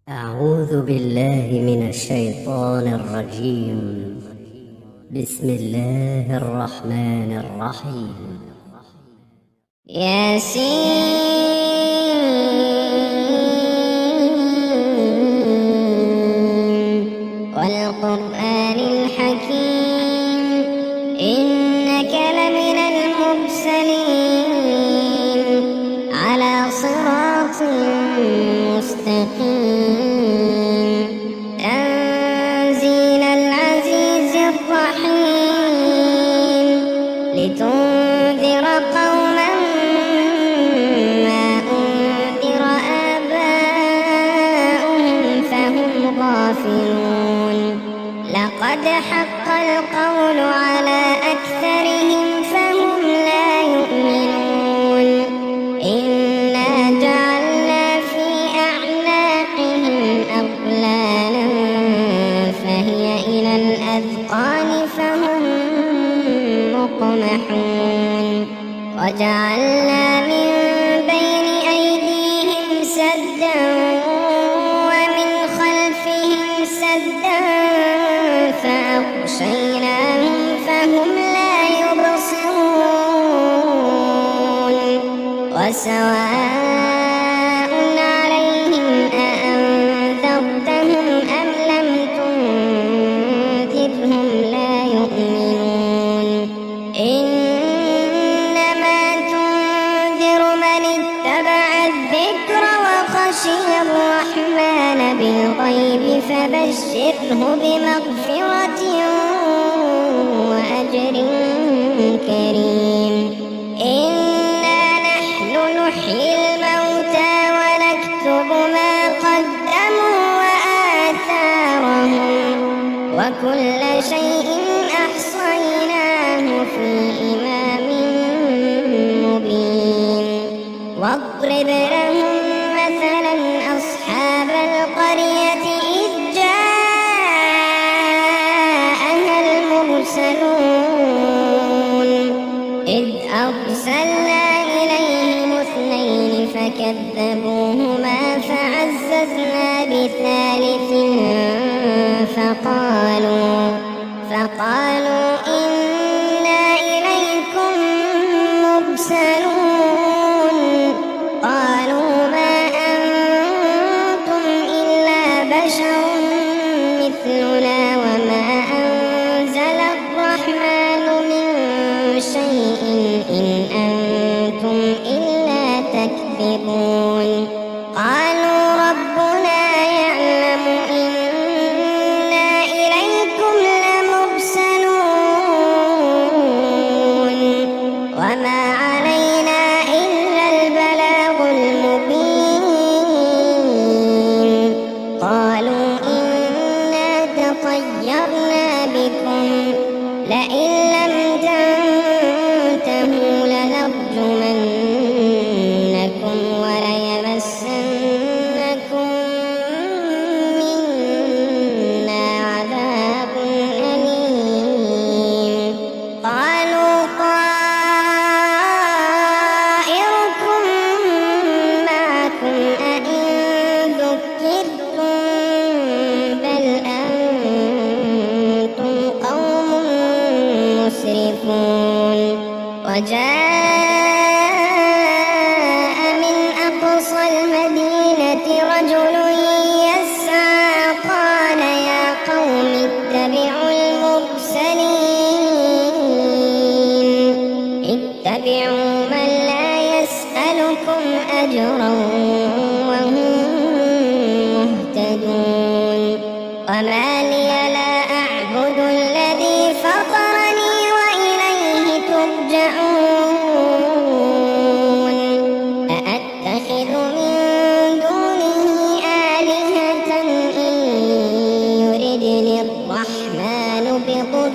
أعوذ بالله من الشيطان الرجيم. بسم الله الرحمن الرحيم. ياسين والقرآن الحكيم إنك لمن المرسلين على صراط مستقيم تنزيل العزيز الرحيم لتنذر قوما ما أنذر آباؤهم فهم غافلون لقد حق القول على أكثرهم فهم لا يؤمنون إنا جعلنا في أعناقهم أغلالا فهي إلى الأذقان فهم مقمحون وجعلنا من بين أيديهم سدا ومن خلفهم سدا فأغشيناهم فهم لا يبصرون وسواء عليهم أأنذرتهم أم لم تنذرهم لا يؤمنون إنما تنذر من اتبع الذكر وخشي الرحمن بالغيب فبشره بمغفرة وأجر كريم إنا نحن نحيي الموتى ونكتب ما قدموا وآثارهم وكل شيء أحصيناه في إمام مبين واضرب لهم مثلا أصحاب القرية إذ جاءها المرسلون إذ أرسلنا إليهم اثنين فكذبوهما فعززنا بثالث فقالوا إنا إليكم مرسلون قالوا ما أنتم إلا بشر مثلنا وما أنزل الرحمن من شيء إن أنتم إلا تكذبون قالوا ربنا يعلم إنا إليكم لمرسلون وما علينا إلا البلاغ المبين قالوا إنا تطيرنا بكم لئن لم تنتهوا لنرجمنكم وليمسنكم منا عذاب أليم قالوا طائركم معكم أئن ذكرتم بل أنتم قوم مسرفون وجاء من أقصى المدينة رجل يسعى قال يا قوم اتبعوا اتبعوا من لا يسألكم أجرا وهم مهتدون وما لي لا أعبد الذي فطرني وإليه ترجعون أأتخذ من دونه آلهة إن يردني الرحمن بضر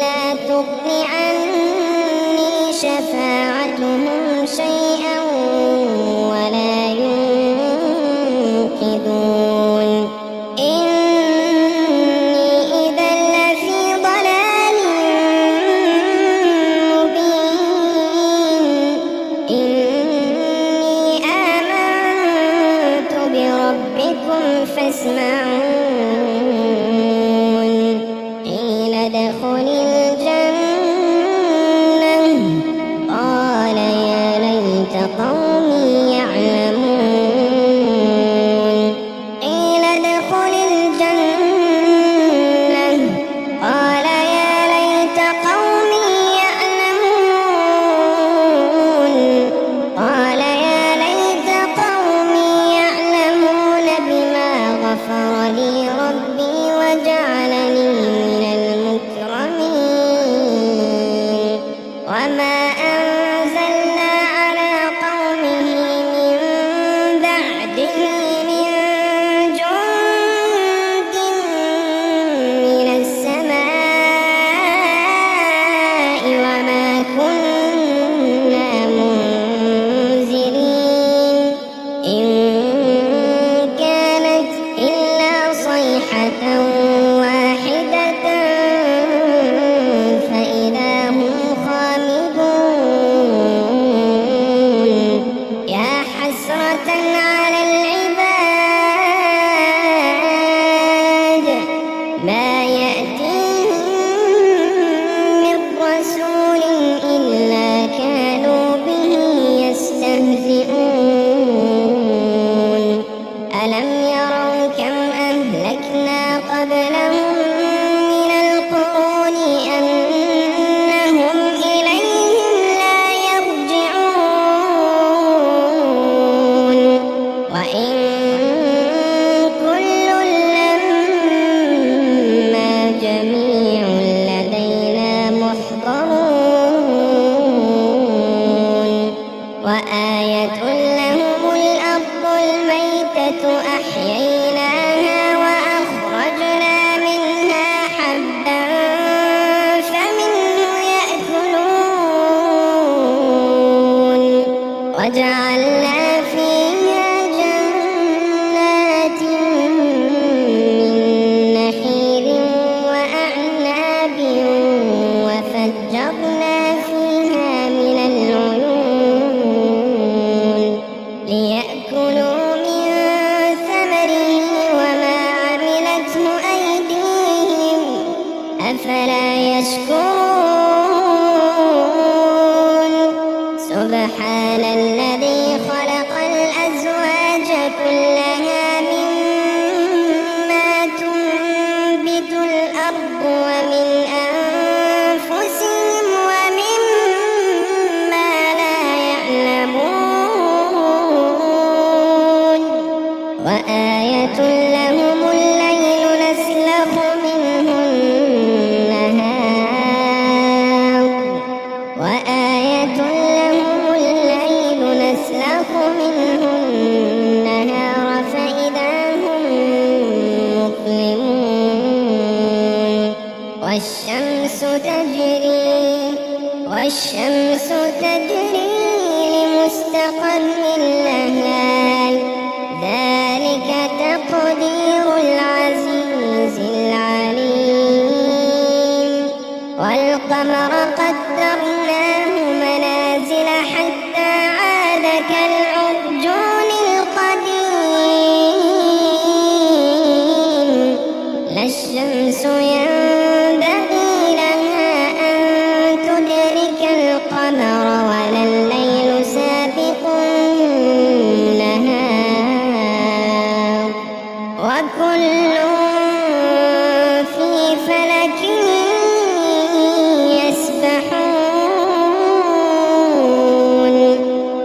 لا تغن عني شفاعتهم شيئا ولا ينقذون إني يسمعون قيل ادخل الجنة قال يا ليت قومي يعلمون قيل ادخل الجنة قال يا ليت قومي يعلمون قال يا ليت قومي يعلمون بما غفر لي ربي وجعلني من المكرمين وما أنزلنا على قومه من بعده من جند من السماء وما كنا منزلين إن كانت إلا صيحة واحدة فإذا هم خامدون يا حسرة على العباد ما يأتيهم من رسول إلا كانوا به يستهزئون ألم يروا كم أهلكنا قبلهم من القرون أنهم إليهم لا يرجعون وإن كل لما جميع لدينا محضرون وآية لهم الأرض الميتة أحييناها وأخرجنا منها حبا فمنه يأكلون وجعلنا فيها جنات من نخيل وأعناب وفجرنا فيها من العيون ليأكلوا من ثمره وما عملته أيديهم أفلا يشكرون سبحان الذي خلق الأزواج كلها مما تنبت الأرض ومن أنفسهم ومما لا يعلمون وآية لهم الليل نسلخ منه النهار وآية لهم الليل نسلخ منه النهار فإذا هم مظلمون والشمس تجري لمستقر لها ذلك تقدير العزيز العليم والقمر قدرناه منازل حتى عاد كالعرجون القديم لا الشمس ينبغي لها أن تدرك القمر ولا الليل سابق النهار وكل في فلك يسبحون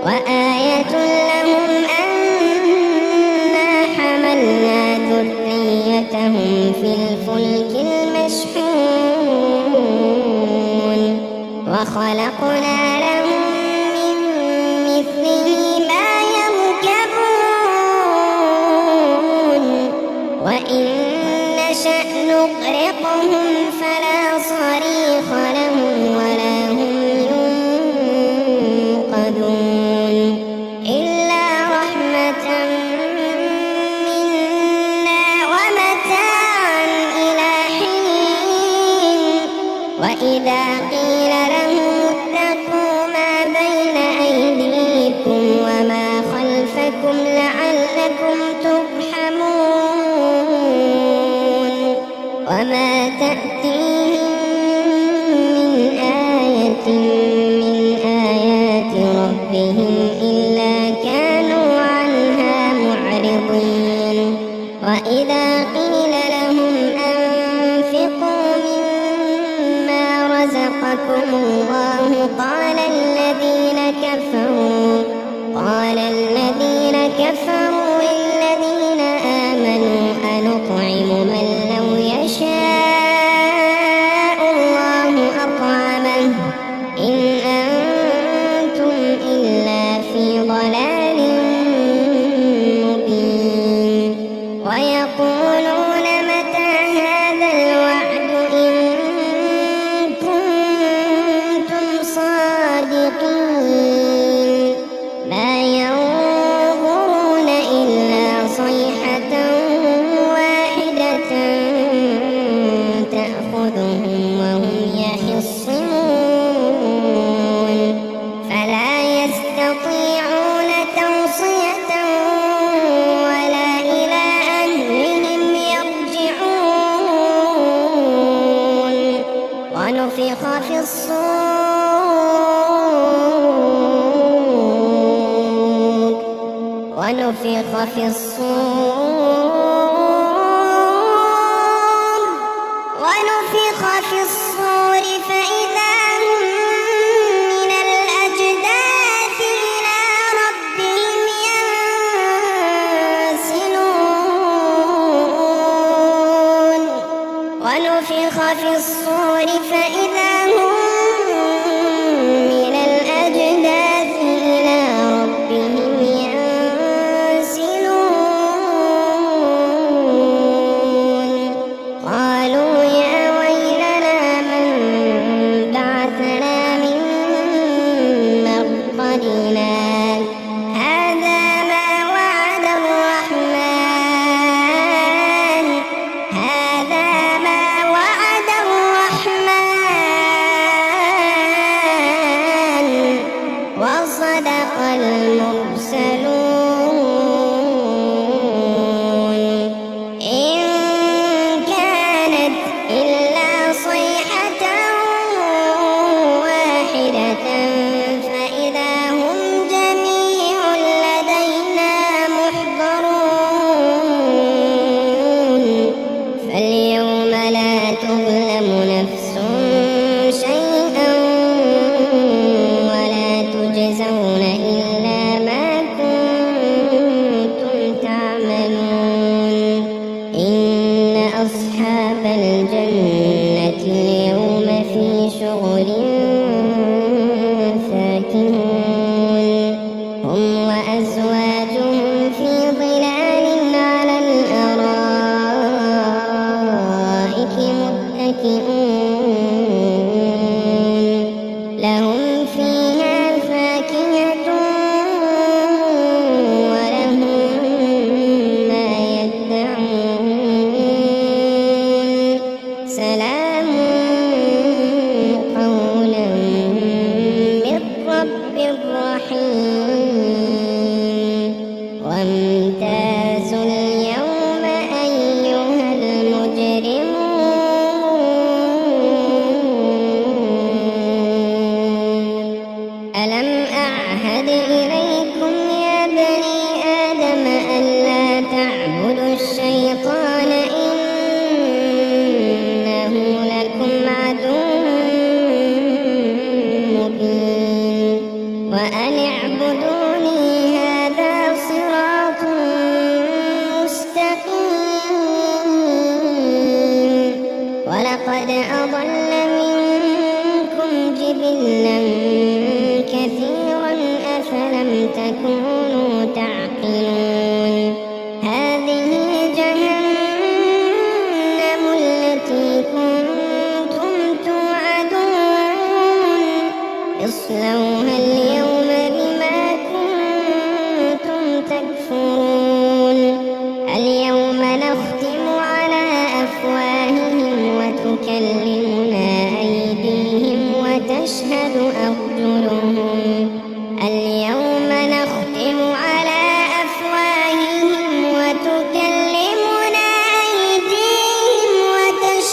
وآية لهم أنا حملنا ذريتهم في الفلك المشحون وخلقنا لهم من مثله ما يركبون وإن نشأ نغرقهم فلا صريخ لهم ولا هم ينقذون إلا رحمة منا ومتاعا إلى حين وإذا قيل لهم اتقوا ما بين أيديكم وما خلفكم لعلكم ترحمون وما تأتيهم من آية من آيات ربهم إلا كانوا عنها معرضين وإذا قيل لهم أنفقوا مما رزقكم الله قال الذين كفروا للذين آمنوا أنطعم من لو يشاء الله أطعمه إن أنتم إلا في ضلال مبين ويقولون متى هذا الوعد إن كنتم صادقين ما ينظرون إلا صيحة واحدة تأخذهم وهم يخصمون فلا يستطيعون توصية ولا إلى أهلهم يرجعون ونفخ في الصور فإذا هم من الأجداث إلى ربهم ينسلون ونفخ في الصور فإذا هم من الأجداث إلى ربهم ينسلون قالوا يا ويلنا من بعثنا من مرقدنا هذا ما وعد الرحمن وصدق المرسلون إن كانت إلا صيحة واحدة فإذا هم جميع لدينا محضرون فاليوم لا تظلم نفس شيئا ولا تجزون إلا ما كنتم تعملون إن أصحاب الجنة اليوم في شغل فاكهون هم وأزواجهم في ظلال على الأرائك متكئون لهم فيها فاكهة ولهم ما يدعون سلام قولا من رب رحيم وامتازوا اليوم أيها المجرمون ألم أعهد إليكم يا بني آدم ألا تعبدوا الشيطان إنه لكم عدو مبين وأن اعبدوني هذا صراط مستقيم ولقد أضل منكم جبلا كثيرا أفلم تكونوا تعقلون هذه جهنم التي كنتم توعدون اصلوها اليوم بما كنتم تكفرون اليوم نختم على أفواههم وتكلمنا أيديهم وتشهد أرجلهم اليوم نختم على أفواههم وتكلمنا أيديهم وتشهد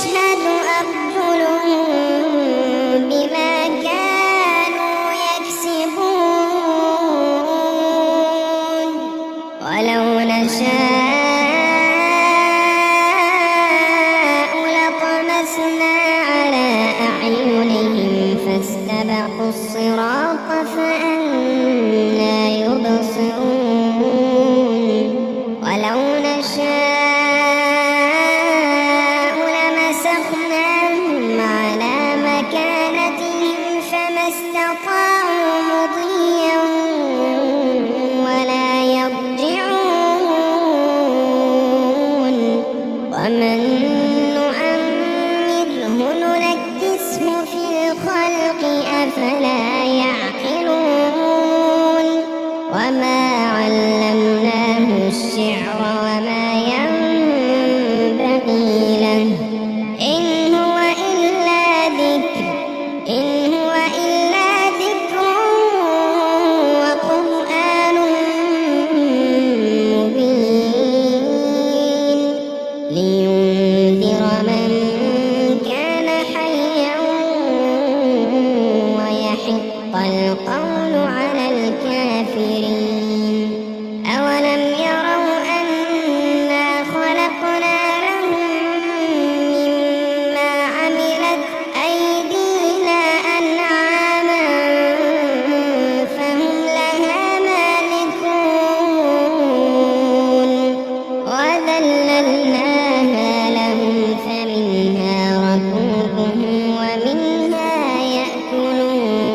ذللناها لهم فمنها ركوبهم ومنها يأكلون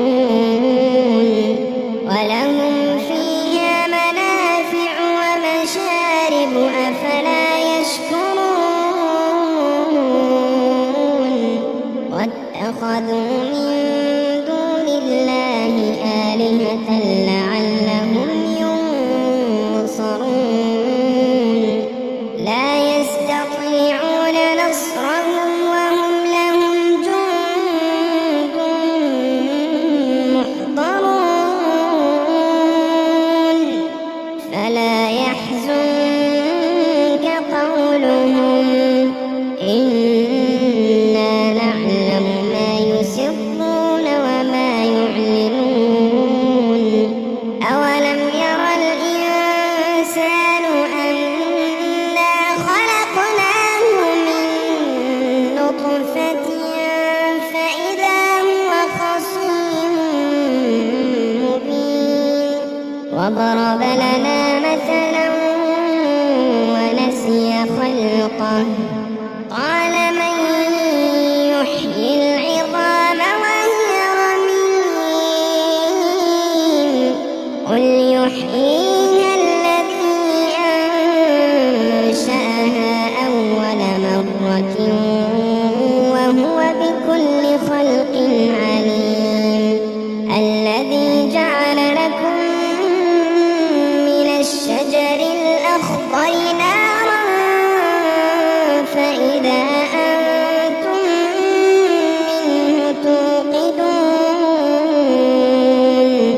ولهم فيها منافع ومشارب أفلا يشكرون واتخذوا من دون الله آلهة لعلهم ينصرون لا يستطيعون نصرهم وهم لهم جند محضرون فلا يحزنك قولهم إنا نعلم ما يسرون وما يعلنون أولم ير الإنسان أنا خلقناه من نطفة فإذا هو خصيم مبين وضرب لنا مثلا ونسي خلقه قال من يحيي العظام وهي رميم قل يحييها الذي أنشأها أول مرة وهو بكل خلق عليم الذي جعل لكم من الشجر الأخضر نارا فإذا أنتم منه توقدون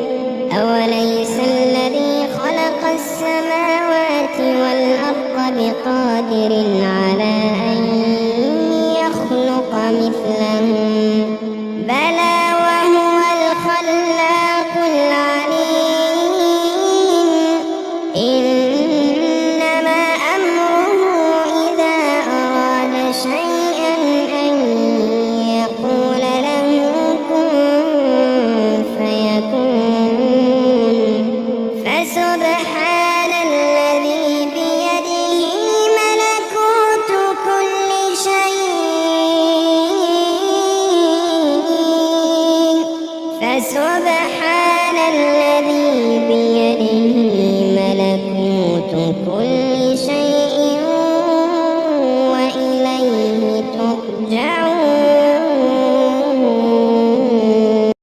أوليس الذي خلق السماوات والأرض بقادر على أن يخلق مثلهم بلى وهو الخلاق العليم إنما أمره إذا أراد شيئا أن يقول له كن فيكون فسبحان الذي بيده ملكوت كل شيء فسبحان الذي بيده ملكوت كل